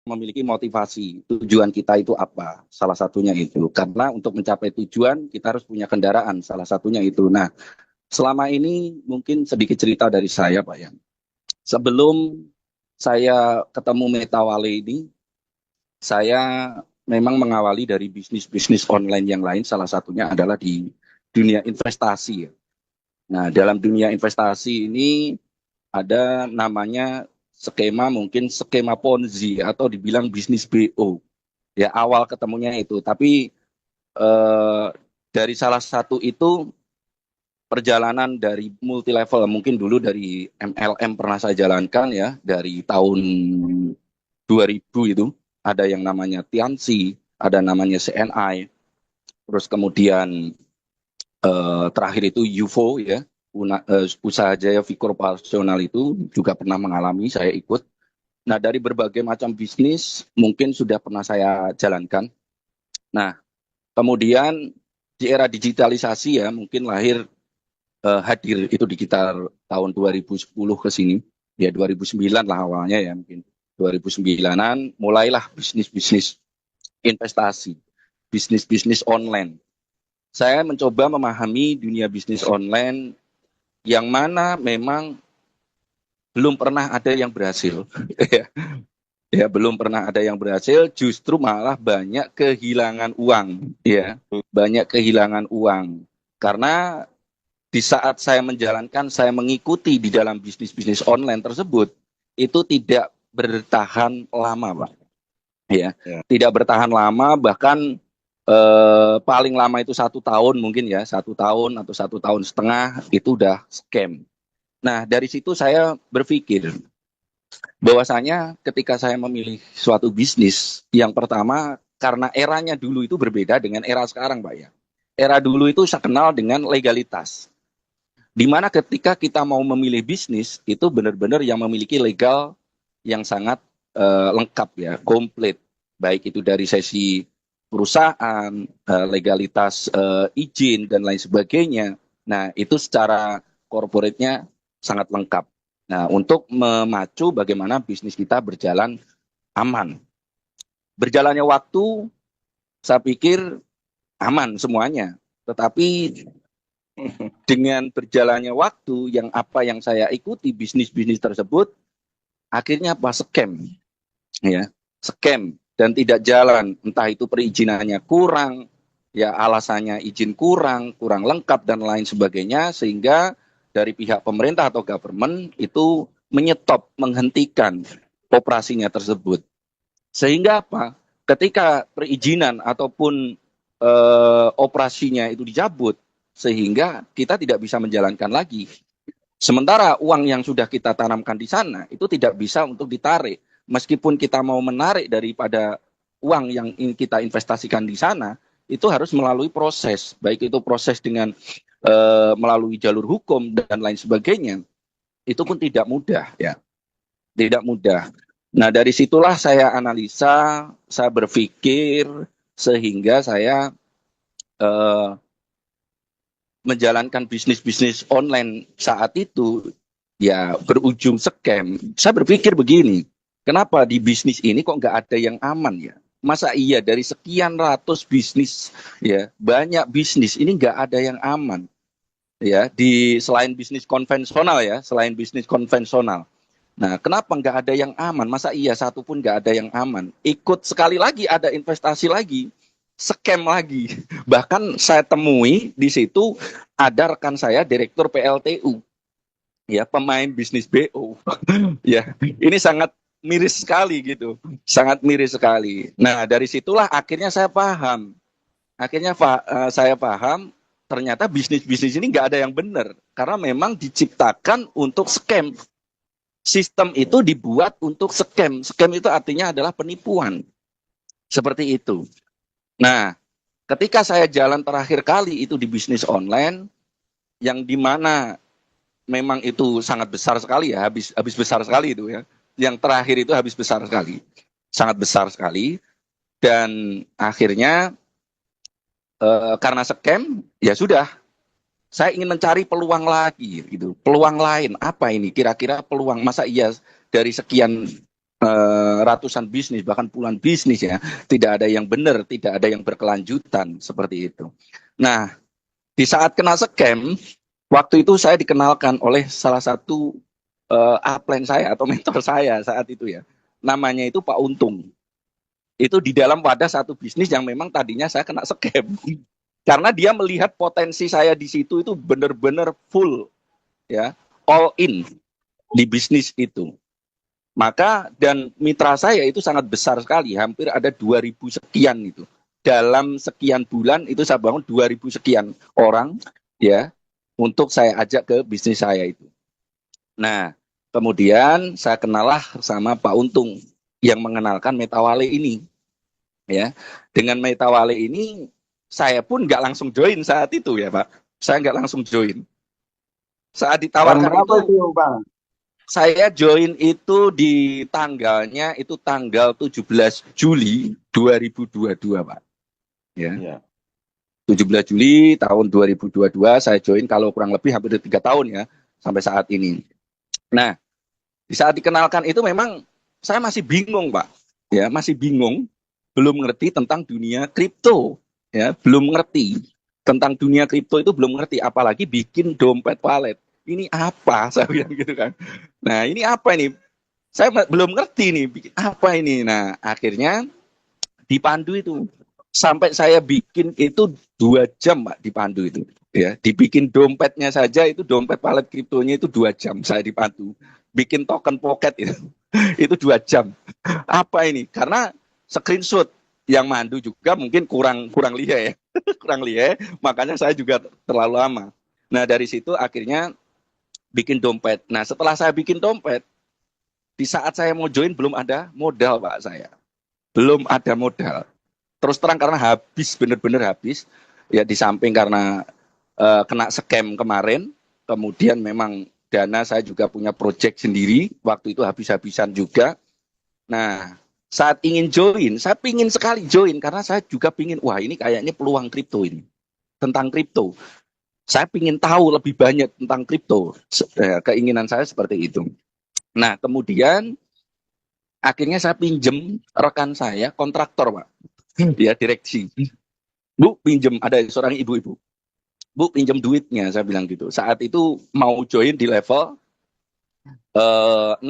memiliki motivasi. Tujuan kita itu apa? Salah satunya itu. Karena untuk mencapai tujuan kita harus punya kendaraan. Salah satunya itu. Nah, selama ini mungkin sedikit cerita dari saya, Pak ya. Sebelum saya ketemu Metawale ini, saya memang mengawali dari bisnis-bisnis online yang lain. Salah satunya adalah di dunia investasi. Nah, dalam dunia investasi ini ada namanya skema, mungkin skema Ponzi atau dibilang bisnis BO. Ya, awal ketemunya itu. Tapi eh, dari salah satu itu perjalanan dari multi level, mungkin dulu dari MLM pernah saya jalankan ya, dari tahun 2000 itu ada yang namanya Tianxi, ada namanya CNI, terus kemudian terakhir itu UFO ya, usaha Jaya V Corporational itu juga pernah mengalami, saya ikut. Nah, dari berbagai macam bisnis mungkin sudah pernah saya jalankan. Nah, kemudian di era digitalisasi ya, mungkin hadir itu di sekitar tahun 2010 ke sini. Ya 2009 lah awalnya ya mungkin. 2009-an mulailah bisnis-bisnis investasi, bisnis-bisnis online. Saya mencoba memahami dunia bisnis online yang mana memang belum pernah ada yang berhasil. Ya, belum pernah ada yang berhasil, justru malah banyak kehilangan uang, ya. Banyak kehilangan uang. Karena di saat saya menjalankan, saya mengikuti di dalam bisnis-bisnis online tersebut, itu tidak bertahan lama, Pak. Ya, tidak bertahan lama, bahkan paling lama itu 1 tahun mungkin ya, 1 tahun atau 1 tahun setengah itu udah scam. Nah, dari situ saya berpikir bahwasanya ketika saya memilih suatu bisnis, yang pertama karena eranya dulu itu berbeda dengan era sekarang, Pak ya. Era dulu itu saya kenal dengan legalitas. Di mana ketika kita mau memilih bisnis itu benar-benar yang memiliki legal yang sangat lengkap ya, komplit. Baik itu dari sesi perusahaan, legalitas izin dan lain sebagainya. Nah, itu secara korporatnya sangat lengkap. Nah, untuk memacu bagaimana bisnis kita berjalan aman. Berjalannya waktu, saya pikir aman semuanya. Tetapi dengan berjalannya waktu, yang apa yang saya ikuti bisnis-bisnis tersebut, akhirnya apa? Scam. Ya, scam. Dan tidak jalan. Entah itu perizinannya kurang, ya alasannya izin kurang, kurang lengkap, dan lain sebagainya, sehingga dari pihak pemerintah atau government itu menyetop, menghentikan operasinya tersebut. Sehingga apa? Ketika perizinan ataupun operasinya itu dicabut, sehingga kita tidak bisa menjalankan lagi. Sementara uang yang sudah kita tanamkan di sana itu tidak bisa untuk ditarik. Meskipun kita mau menarik daripada uang yang kita investasikan di sana, itu harus melalui proses, baik itu proses dengan melalui jalur hukum dan lain sebagainya. Itu pun tidak mudah ya, tidak mudah. Nah, dari situlah saya analisa, saya berpikir, sehingga saya eh, menjalankan bisnis-bisnis online saat itu, ya berujung scam. Saya berpikir begini, kenapa di bisnis ini kok nggak ada yang aman ya? Masa iya dari sekian ratus bisnis, ya banyak bisnis ini nggak ada yang aman, ya di selain bisnis konvensional ya, selain bisnis konvensional. Nah, kenapa nggak ada yang aman? Masa iya satu pun nggak ada yang aman? Ikut sekali lagi ada investasi lagi, scam lagi. Bahkan saya temui di situ ada rekan saya direktur PLTU, ya pemain bisnis BO. Ya, ini sangat miris sekali gitu, sangat miris sekali. Nah, dari situlah akhirnya saya paham. Saya paham ternyata bisnis-bisnis ini nggak ada yang benar karena memang diciptakan untuk scam. Sistem itu dibuat untuk scam. Scam itu artinya adalah penipuan. Seperti itu. Nah, ketika saya jalan terakhir kali itu di bisnis online, yang dimana memang itu sangat besar sekali ya, habis besar sekali itu ya. Yang terakhir itu habis besar sekali, sangat besar sekali. Dan akhirnya karena scam, ya sudah. Saya ingin mencari peluang lagi, gitu. Peluang lain apa ini? Kira-kira peluang masa iya dari sekian ratusan bisnis, bahkan puluhan bisnis ya. Tidak ada yang benar, tidak ada yang berkelanjutan seperti itu. Nah, di saat kena scam, waktu itu saya dikenalkan oleh salah satu upline saya atau mentor saya saat itu ya. Namanya itu Pak Untung. Itu di dalam wadah satu bisnis yang memang tadinya saya kena scam. Karena dia melihat potensi saya di situ itu benar-benar full ya, all in di bisnis itu. Maka dan mitra saya itu sangat besar sekali, hampir ada 2.000 sekian itu. Dalam sekian bulan itu saya bangun 2.000 sekian orang ya untuk saya ajak ke bisnis saya itu. Nah, kemudian saya kenalah sama Pak Untung yang mengenalkan Metawale ini ya. Dengan Metawale ini saya pun nggak langsung join saat itu ya Pak. Saya nggak langsung join. Saat Tahun ditawarkan berapa itu itu, Bang? saya join itu di tanggalnya itu tanggal 17 Juli 2022, Pak. Ya. Iya. 17 Juli tahun 2022 saya join kalau kurang lebih hampir 3 tahun ya sampai saat ini. Nah, di saat dikenalkan itu memang saya masih bingung, Pak. Ya, masih bingung, belum ngerti tentang dunia kripto, ya, belum ngerti tentang dunia kripto itu belum ngerti, apalagi bikin dompet wallet. Ini apa? Saya bilang gitu kan. Nah, ini apa ini? Saya belum ngerti nih, apa ini. Nah, akhirnya dipandu itu. Sampai saya bikin itu 2 jam, Pak, dipandu itu. Ya, dibikin dompetnya saja itu dompet wallet kriptonya itu 2 jam saya dipandu. Bikin token pocket itu, itu 2 jam. Apa ini? Karena screenshot yang mandu juga mungkin kurang kurang lihat ya, kurang lihat. Makanya saya juga terlalu lama. Nah dari situ akhirnya bikin dompet. Nah setelah saya bikin dompet, di saat saya mau join belum ada modal Pak saya. Belum ada modal. Terus terang karena habis, bener-bener habis. Ya di samping karena kena scam kemarin. Kemudian memang dana saya juga punya project sendiri. Waktu itu habis-habisan juga. Nah saat ingin join, saya pingin sekali join. Karena saya juga pingin, wah ini kayaknya peluang kripto ini. Tentang kripto. Saya pingin tahu lebih banyak tentang kripto. Keinginan saya seperti itu. Nah kemudian akhirnya saya pinjem rekan saya kontraktor Pak, ya direksi. Bu pinjem, ada seorang ibu-ibu, Bu pinjem duitnya, saya bilang gitu. Saat itu mau join di level 6,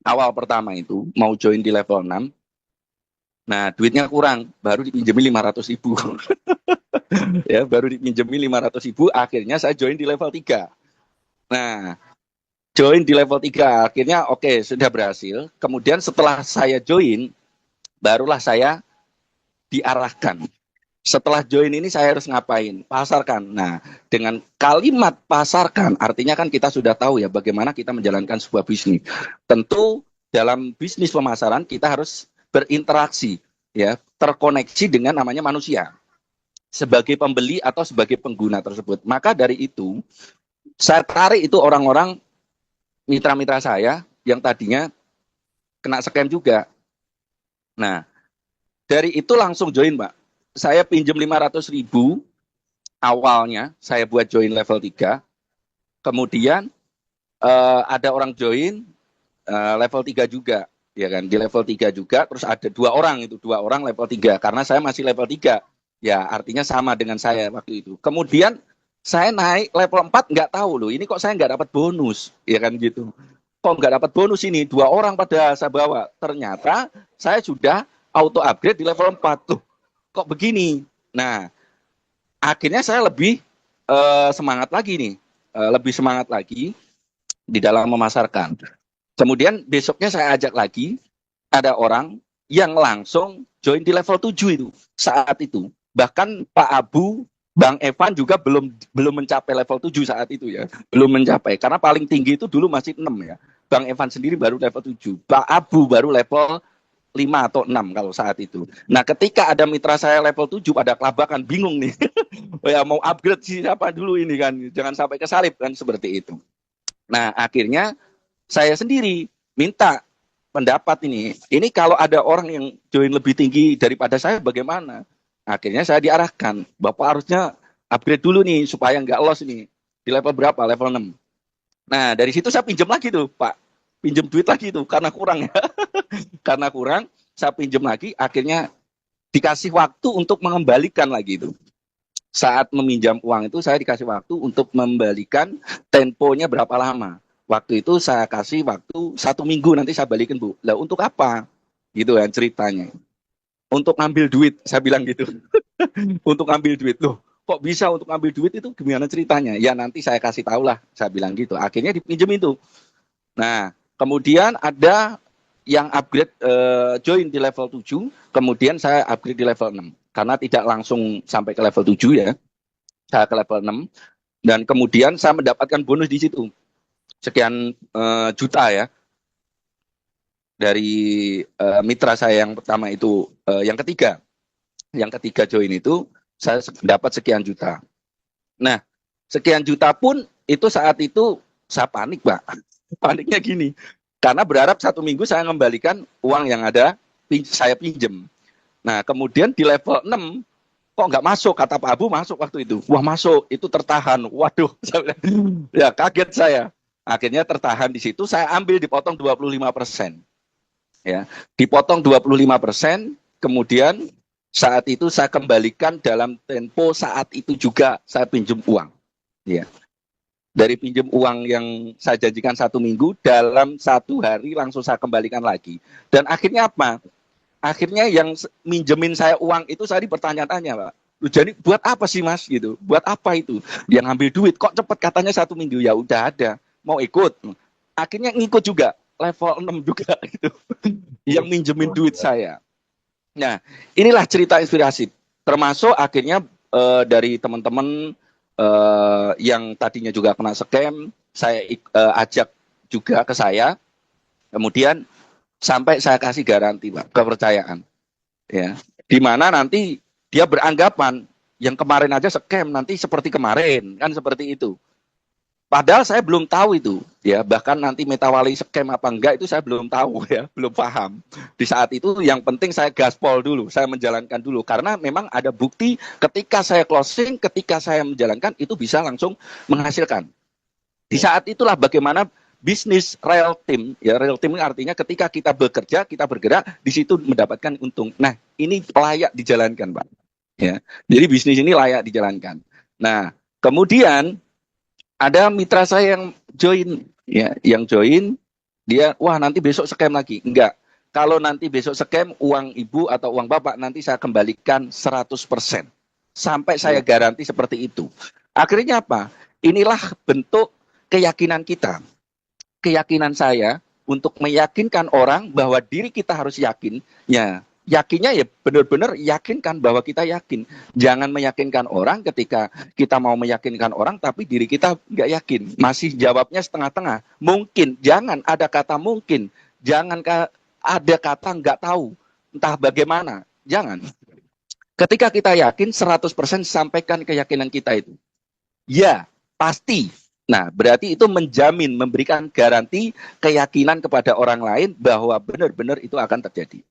awal pertama itu mau join di level 6. Nah duitnya kurang, baru dipinjemi 500.000. Ya baru dipinjemi 500.000, akhirnya saya join di level 3. Nah join di level 3 akhirnya oke, sudah berhasil. Kemudian setelah saya join barulah saya diarahkan. Setelah join ini saya harus ngapain? Pasarkan. Nah, dengan kalimat pasarkan, artinya kan kita sudah tahu ya bagaimana kita menjalankan sebuah bisnis. Tentu dalam bisnis pemasaran kita harus berinteraksi, ya, terkoneksi dengan namanya manusia sebagai pembeli atau sebagai pengguna tersebut. Maka dari itu, saya tarik itu orang-orang mitra-mitra saya yang tadinya kena scam juga. Nah, dari itu langsung join, Mbak. Saya pinjam 500.000 awalnya, saya buat join level 3. Kemudian ada orang join level 3 juga. Ya kan, di level 3 juga, terus ada 2 orang itu, 2 orang level 3. Karena saya masih level 3. Ya, artinya sama dengan saya waktu itu. Kemudian saya naik level 4 nggak tahu loh, ini kok saya nggak dapat bonus. Ya kan gitu. Kok nggak dapat bonus ini, 2 orang pada saya bawa. Ternyata saya sudah auto upgrade di level 4 tuh. Kok begini? Nah, akhirnya saya lebih semangat lagi nih, lebih semangat lagi di dalam memasarkan. Kemudian besoknya saya ajak lagi, ada orang yang langsung join di level 7 itu saat itu. Bahkan Pak Abu, Bang Evan juga belum belum mencapai level 7 saat itu ya. Belum mencapai karena paling tinggi itu dulu masih 6 ya. Bang Evan sendiri baru level 7. Pak Abu baru level 5 atau 6 kalau saat itu. Nah, ketika ada mitra saya level 7 pada kelabakan bingung nih. Oh ya, mau upgrade siapa dulu ini kan. Jangan sampai kesalip kan seperti itu. Nah, akhirnya saya sendiri minta pendapat ini. Ini kalau ada orang yang join lebih tinggi daripada saya bagaimana? Akhirnya saya diarahkan, Bapak harusnya upgrade dulu nih supaya nggak loss ini. Di level berapa? Level 6. Nah, dari situ saya pinjam lagi tuh, Pak. pinjam duit lagi itu karena kurang ya. Karena kurang, saya pinjam lagi, akhirnya dikasih waktu untuk mengembalikan lagi itu. Saat meminjam uang itu saya dikasih waktu untuk membalikan, temponya berapa lama. Waktu itu saya kasih waktu 1 minggu, nanti saya balikin Bu. Lah untuk apa? Gitu kan ceritanya. Untuk ngambil duit, saya bilang gitu. Untuk ngambil duit. Loh, kok bisa untuk ngambil duit itu gimana ceritanya? Ya nanti saya kasih tahu lah, saya bilang gitu. Akhirnya dipinjem itu. Nah, kemudian ada yang upgrade join di level 7, kemudian saya upgrade di level 6. Karena tidak langsung sampai ke level 7 ya. Saya ke level 6 dan kemudian saya mendapatkan bonus di situ. Sekian juta ya dari mitra saya yang pertama itu, yang ketiga join itu saya dapat sekian juta. Nah, sekian juta pun itu saat itu saya panik, Pak. Paniknya gini, karena berharap 1 minggu saya mengembalikan uang yang ada saya pinjem. Nah, kemudian di level 6 kok nggak masuk, kata Pak Abu masuk waktu itu. Wah masuk, itu tertahan. Waduh, ya kaget saya. Akhirnya tertahan di situ, saya ambil dipotong 25%. Ya, dipotong 25%, kemudian saat itu saya kembalikan dalam tempo saat itu juga saya pinjam uang. Ya, dari pinjam uang yang saya janjikan 1 minggu, dalam 1 hari langsung saya kembalikan lagi. Dan akhirnya apa? Akhirnya yang minjemin saya uang itu saya bertanya-tanya, Pak. Jadi buat apa sih Mas gitu? Buat apa itu? Yang ngambil duit kok cepet katanya 1 minggu, ya udah ada. Mau ikut. Akhirnya ngikut juga, level 6 juga gitu. Yang minjemin duit saya. Nah, inilah cerita inspirasi. Termasuk akhirnya dari teman-teman yang tadinya juga kena scam, saya ajak juga ke saya. Kemudian sampai saya kasih garansi, Pak, kepercayaan. Ya, di mana nanti dia beranggapan yang kemarin aja scam, nanti seperti kemarin, kan seperti itu. Padahal saya belum tahu itu, ya, bahkan nanti Metawali scam apa enggak itu saya belum tahu ya, belum paham. Di saat itu yang penting saya gaspol dulu, saya menjalankan dulu, karena memang ada bukti ketika saya closing, ketika saya menjalankan itu bisa langsung menghasilkan. Di saat itulah bagaimana bisnis real team, ya real team artinya ketika kita bekerja, kita bergerak, di situ mendapatkan untung. Nah, ini layak dijalankan, Pak. Ya, jadi bisnis ini layak dijalankan. Nah, kemudian ada mitra saya yang join, ya, yang join, dia, wah nanti besok scam lagi. Enggak. Kalau nanti besok scam, uang ibu atau uang bapak nanti saya kembalikan 100%. Sampai saya garansi seperti itu. Akhirnya apa? Inilah bentuk keyakinan kita. Keyakinan saya untuk meyakinkan orang bahwa diri kita harus yakin. Ya, yakinnya ya benar-benar yakinkan bahwa kita yakin. Jangan meyakinkan orang ketika kita mau meyakinkan orang tapi diri kita nggak yakin. Masih jawabnya setengah-tengah. Mungkin, jangan ada kata mungkin. Jangan ada kata nggak tahu. Entah bagaimana. Jangan. Ketika kita yakin 100% sampaikan keyakinan kita itu. Ya, pasti. Nah, berarti itu menjamin, memberikan garansi keyakinan kepada orang lain bahwa benar-benar itu akan terjadi.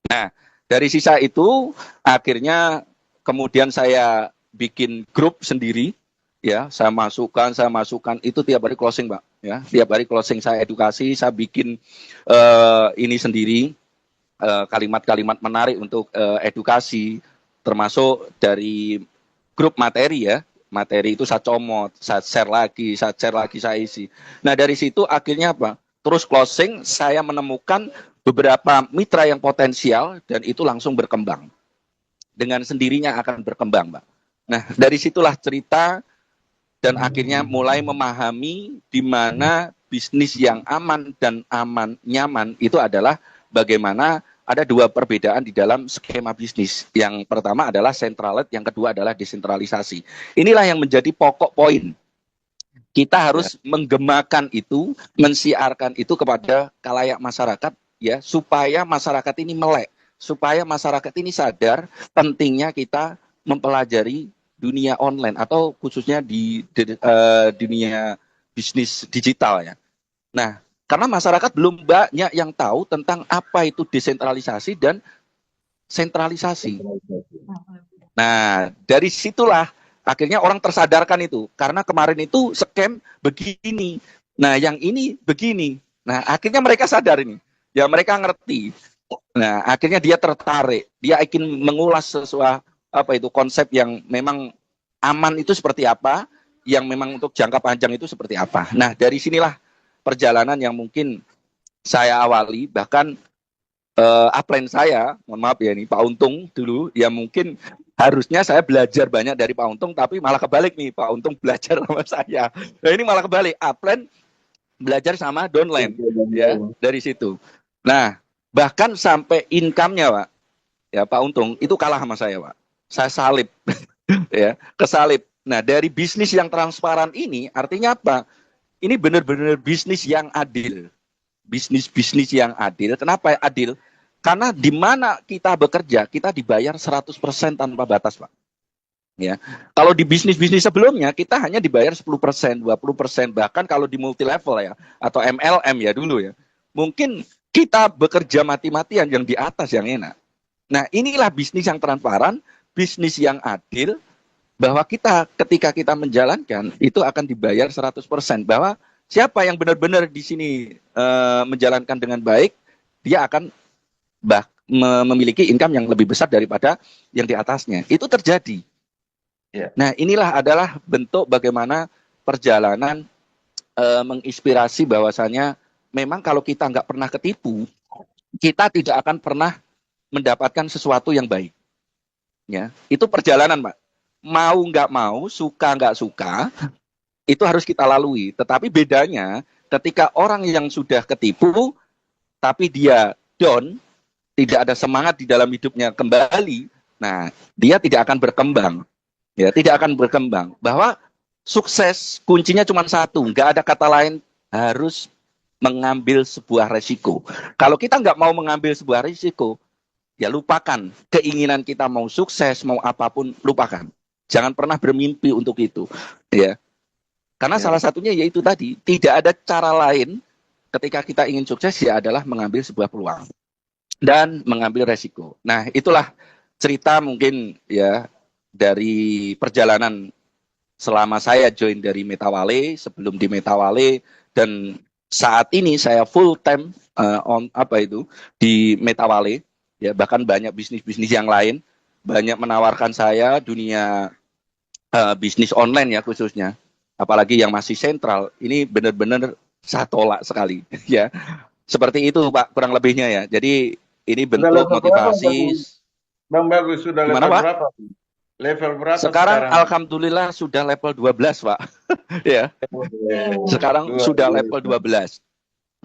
Nah, dari sisa itu akhirnya kemudian saya bikin grup sendiri, ya, saya masukkan itu tiap hari closing, Pak, ya, tiap hari closing saya edukasi, saya bikin ini sendiri, kalimat-kalimat menarik untuk edukasi, termasuk dari grup materi ya. Materi itu saya comot, saya share lagi, saya isi. Nah, dari situ akhirnya apa? Terus closing, saya menemukan beberapa mitra yang potensial dan itu langsung berkembang. Dengan sendirinya akan berkembang, Mbak. Nah, dari situlah cerita dan akhirnya mulai memahami di mana bisnis yang aman dan nyaman itu adalah bagaimana ada dua perbedaan di dalam skema bisnis. Yang pertama adalah centralized, yang kedua adalah desentralisasi. Inilah yang menjadi pokok poin. Kita harus menggemakan itu, mensiarkan itu kepada khalayak masyarakat, ya, supaya masyarakat ini melek, supaya masyarakat ini sadar pentingnya kita mempelajari dunia online atau khususnya di dunia bisnis digital ya. Nah, karena masyarakat belum banyak yang tahu tentang apa itu desentralisasi dan sentralisasi. Nah, dari situlah akhirnya orang tersadarkan itu. Karena kemarin itu scam begini. Nah, yang ini begini. Nah, akhirnya mereka sadar ini. Ya, mereka ngerti. Nah, akhirnya dia tertarik. Dia ingin mengulas sesuatu apa itu konsep yang memang aman itu seperti apa, yang memang untuk jangka panjang itu seperti apa. Nah, dari sinilah perjalanan yang mungkin saya awali, bahkan upline saya, mohon maaf ya ini Pak Untung dulu, ya mungkin harusnya saya belajar banyak dari Pak Untung, tapi malah kebalik nih, Pak Untung belajar sama saya. Nah ini malah kebalik, upline belajar sama downline, ya dari situ. Nah bahkan sampai income-nya Pak, ya Pak Untung itu kalah sama saya Pak. Saya salib, ya kesalip. Nah dari bisnis yang transparan ini artinya apa? Ini benar-benar bisnis yang adil. Bisnis-bisnis yang adil. Kenapa adil? Karena di mana kita bekerja, kita dibayar 100% tanpa batas, Pak. Ya. Kalau di bisnis-bisnis sebelumnya, kita hanya dibayar 10%, 20%, bahkan kalau di multi level ya, atau MLM ya dulu ya. Mungkin kita bekerja mati-matian yang di atas yang enak. Nah, inilah bisnis yang transparan, bisnis yang adil, bahwa kita ketika kita menjalankan itu akan dibayar 100%, bahwa siapa yang benar-benar di sini menjalankan dengan baik, dia akan memiliki income yang lebih besar daripada yang di atasnya. Itu terjadi. Yeah. Nah, inilah adalah bentuk bagaimana perjalanan menginspirasi bahwasanya memang kalau kita nggak pernah ketipu, kita tidak akan pernah mendapatkan sesuatu yang baik. Ya, itu perjalanan, Pak. Mau nggak mau, suka nggak suka, itu harus kita lalui. Tetapi bedanya ketika orang yang sudah ketipu, tapi dia down, tidak ada semangat di dalam hidupnya kembali, nah dia tidak akan berkembang. Ya, tidak akan berkembang. Bahwa sukses kuncinya cuma satu, nggak ada kata lain, harus mengambil sebuah resiko. Kalau kita nggak mau mengambil sebuah resiko, ya lupakan keinginan kita mau sukses, mau apapun, lupakan. Jangan pernah bermimpi untuk itu, ya. Karena salah satunya yaitu tadi, tidak ada cara lain ketika kita ingin sukses ya adalah mengambil sebuah peluang dan mengambil resiko. Nah, itulah cerita mungkin ya dari perjalanan selama saya join dari Metawale, sebelum di Metawale, dan saat ini saya full time di Metawale, ya bahkan banyak bisnis-bisnis yang lain banyak menawarkan saya dunia bisnis online ya khususnya, apalagi yang masih sentral, ini benar-benar saya tolak sekali ya. Seperti itu Pak kurang lebihnya ya. Jadi ini bentuk motivasi. Bang Bagus sudah level berapa? Level berapa sekarang? Alhamdulillah sudah level 12 Pak. Ya. Sekarang sudah level 12.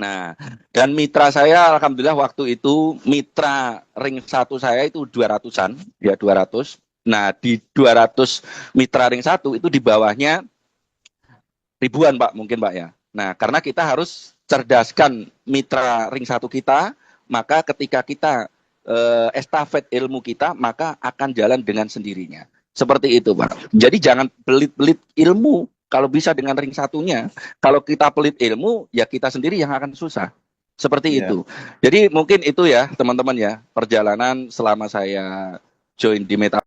Nah, dan mitra saya alhamdulillah waktu itu mitra ring 1 saya itu 200-an, ya 200. Nah, di 200 mitra ring 1 itu di bawahnya ribuan Pak, mungkin Pak ya. Nah, karena kita harus cerdaskan mitra ring 1 kita, maka ketika kita estafet ilmu kita, maka akan jalan dengan sendirinya. Seperti itu Pak. Jadi jangan pelit-pelit ilmu. Kalau bisa dengan ring 1-nya, kalau kita pelit ilmu, ya kita sendiri yang akan susah. Seperti itu. Jadi mungkin itu ya teman-teman ya, perjalanan selama saya join di Meta.